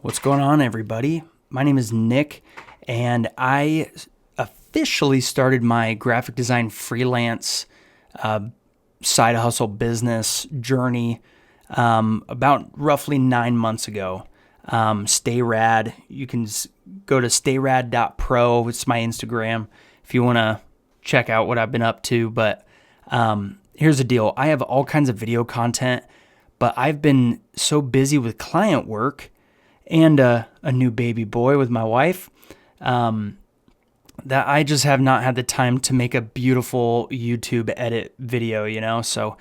What's going on, everybody? My name is Nick, and I officially started my graphic design freelance side hustle business journey about roughly 9 months ago. Stay Rad. You can go to stayrad.pro. It's my Instagram if you want to check out what I've been up to. But here's the deal. I have all kinds of video content, but I've been so busy with client work and a new baby boy with my wife that I just have not had the time to make a beautiful YouTube edit video, So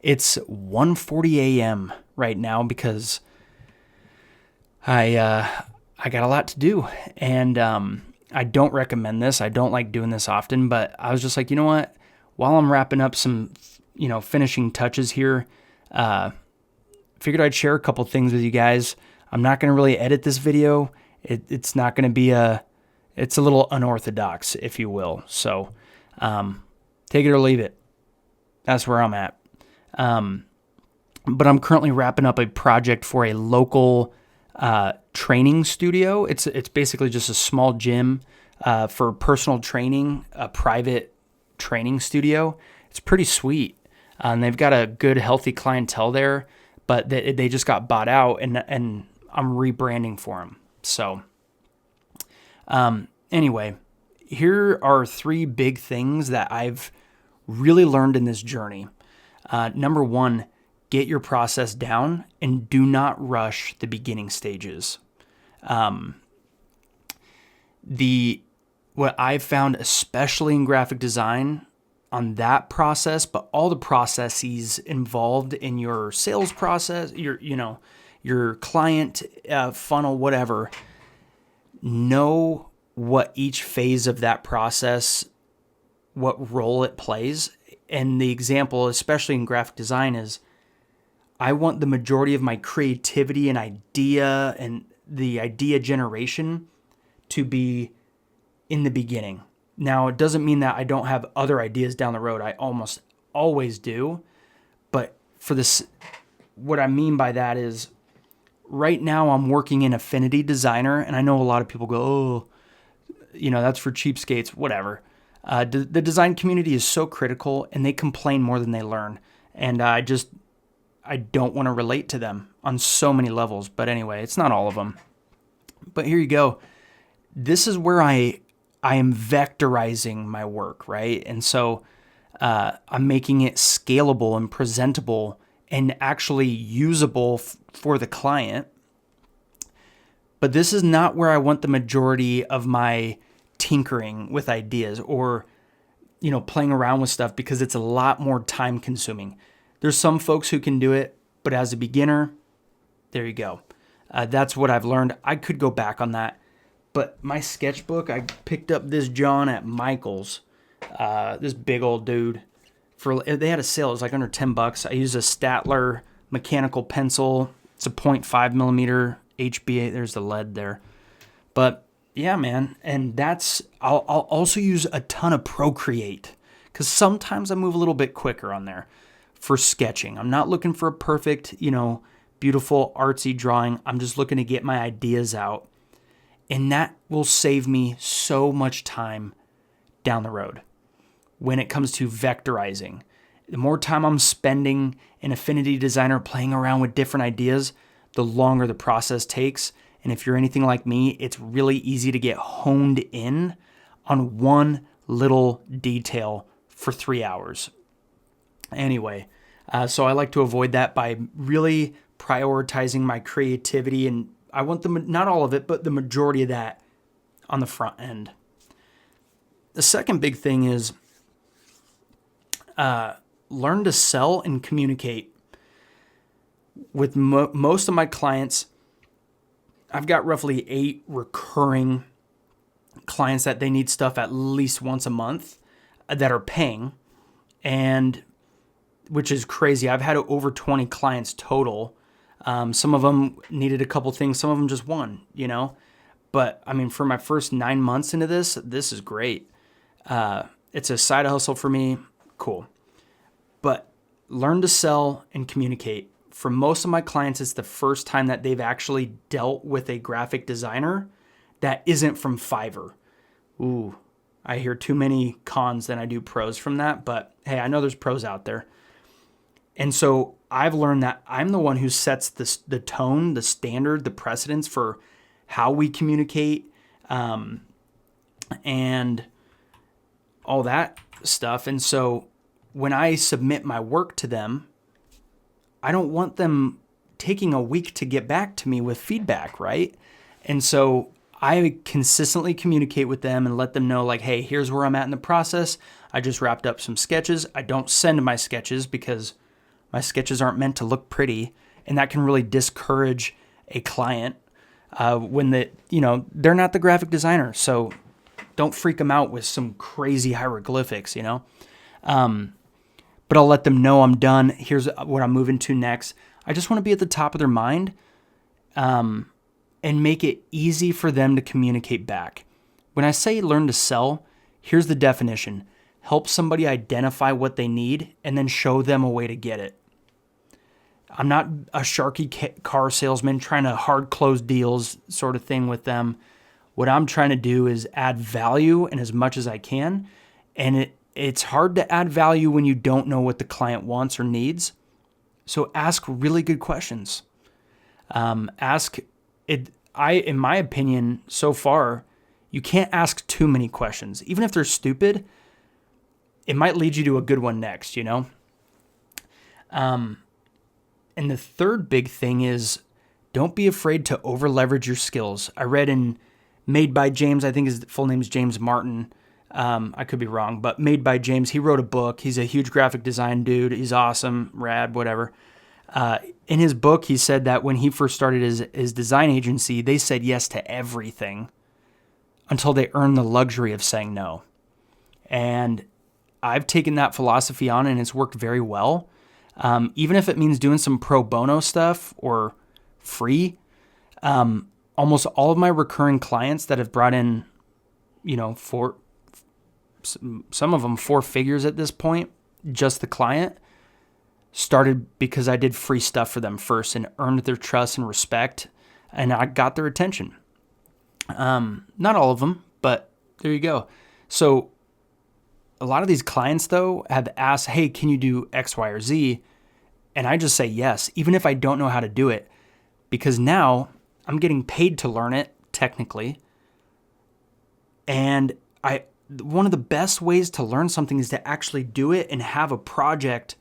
it's 1:40 a.m. right now because I got a lot to do, and I don't recommend this. I don't like doing this often, but I was just like, you know what? While I'm wrapping up some, finishing touches here, figured I'd share a couple things with you guys. I'm not going to really edit this video. It's not going to be it's a little unorthodox, if you will. So take it or leave it. That's where I'm at. But I'm currently wrapping up a project for a local training studio. It's basically just a small gym for personal training, a private training studio. It's pretty sweet. And they've got a good, healthy clientele there, but they just got bought out, and I'm rebranding for them. So anyway, here are 3 big things that I've really learned in this journey. Number 1, get your process down and do not rush the beginning stages. What I've found, especially in graphic design, on that process, but all the processes involved in your sales process, your client funnel, whatever, know what each phase of that process, what role it plays. And the example, especially in graphic design, is I want the majority of my creativity and the idea generation to be in the beginning. Now, it doesn't mean that I don't have other ideas down the road. I almost always do. But for this, what I mean by that is right now I'm working in Affinity Designer, and I know a lot of people go, oh, that's for cheapskates, whatever. The design community is so critical, and they complain more than they learn. And I don't want to relate to them on so many levels. But anyway, it's not all of them. But here you go. This is where I am vectorizing my work, right? And so I'm making it scalable and presentable and actually usable for the client. But this is not where I want the majority of my tinkering with ideas or, playing around with stuff, because it's a lot more time consuming. There's some folks who can do it, but as a beginner, there you go. That's what I've learned. I could go back on that. But my sketchbook, I picked up this John at Michael's, this big old dude. They had a sale. It was like under $10. I used a Statler mechanical pencil. It's a 0.5 millimeter HB. There's the lead there. But yeah, man. And I'll also use a ton of Procreate, because sometimes I move a little bit quicker on there for sketching. I'm not looking for a perfect, beautiful artsy drawing. I'm just looking to get my ideas out. And that will save me so much time down the road when it comes to vectorizing. The more time I'm spending in Affinity Designer playing around with different ideas, the longer the process takes. And if you're anything like me, it's really easy to get honed in on one little detail for 3 hours. Anyway, so I like to avoid that by really prioritizing my creativity, and I want not all of it, but the majority of that on the front end. The second big thing is learn to sell and communicate. With most of my clients, I've got roughly 8 recurring clients that they need stuff at least once a month that are paying, and which is crazy. I've had over 20 clients total. Some of them needed a couple things. Some of them just one, But I mean, for my first 9 months into this is great. It's a side hustle for me. Cool. But learn to sell and communicate. for most of my clients, it's the first time that they've actually dealt with a graphic designer that isn't from Fiverr. Ooh, I hear too many cons than I do pros from that, but hey, I know there's pros out there. And so I've learned that I'm the one who sets the tone, the standard, the precedence for how we communicate, and all that stuff. And so when I submit my work to them, I don't want them taking a week to get back to me with feedback, right? And so I consistently communicate with them and let them know, like, hey, here's where I'm at in the process. I just wrapped up some sketches. I don't send my sketches because my sketches aren't meant to look pretty, and that can really discourage a client when they're not the graphic designer. So don't freak them out with some crazy hieroglyphics, But I'll let them know I'm done. Here's what I'm moving to next. I just want to be at the top of their mind, and make it easy for them to communicate back. When I say learn to sell, here's the definition. Help somebody identify what they need and then show them a way to get it. I'm not a Sharky car salesman trying to hard close deals sort of thing with them. What I'm trying to do is add value in as much as I can. And it's hard to add value when you don't know what the client wants or needs. So ask really good questions. In my opinion, so far, you can't ask too many questions. Even if they're stupid, it might lead you to a good one next, And the third big thing is don't be afraid to over leverage your skills. I read in Made by James, I think his full name is James Martin. I could be wrong, but Made by James, he wrote a book. He's a huge graphic design dude. He's awesome, rad, whatever. In his book, he said that when he first started his design agency, they said yes to everything until they earned the luxury of saying no. And I've taken that philosophy on, and it's worked very well. Even if it means doing some pro bono stuff or free, almost all of my recurring clients that have brought in, some of them 4 figures at this point, just the client, started because I did free stuff for them first and earned their trust and respect, and I got their attention. Not all of them, but there you go. So a lot of these clients, though, have asked, hey, can you do X, Y, or Z? And I just say yes, even if I don't know how to do it, because now I'm getting paid to learn it, technically. And one of the best ways to learn something is to actually do it and have a project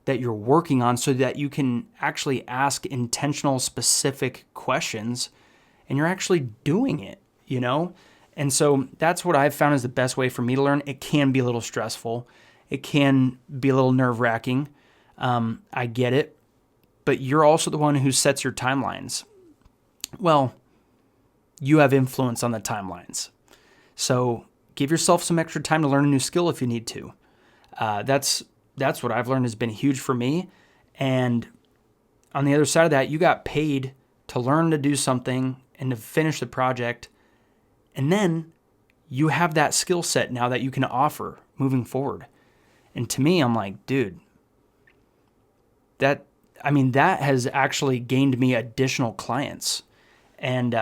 that you're working on so that you can actually ask intentional, specific questions and you're actually doing it, And so that's what I've found is the best way for me to learn. It can be a little stressful. It can be a little nerve-wracking. I get it. But you're also the one who sets your timelines. Well, you have influence on the timelines. So give yourself some extra time to learn a new skill if you need to. That's what I've learned has been huge for me. And on the other side of that, you got paid to learn to do something and to finish the project. And then you have that skill set now that you can offer moving forward. And to me, I'm like, dude, that has actually gained me additional clients. And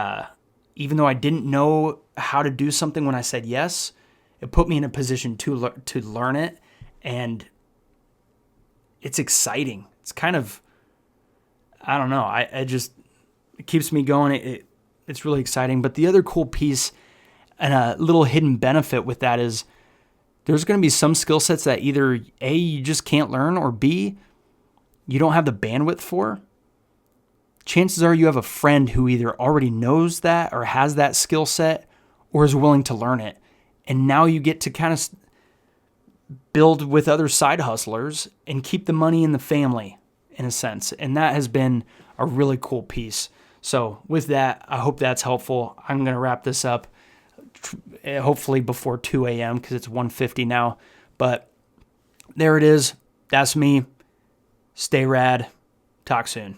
even though I didn't know how to do something when I said yes, it put me in a position to learn it. And it's exciting. It's kind of, I don't know. It keeps me going. It's really exciting. But the other cool piece and a little hidden benefit with that is there's going to be some skill sets that either A, you just can't learn, or B, you don't have the bandwidth for. Chances are you have a friend who either already knows that or has that skill set or is willing to learn it. And now you get to kind of build with other side hustlers and keep the money in the family in a sense. And that has been a really cool piece. So with that, I hope that's helpful. I'm going to wrap this up hopefully before 2 a.m. because it's 1:50 now. But there it is. That's me. Stay rad. Talk soon.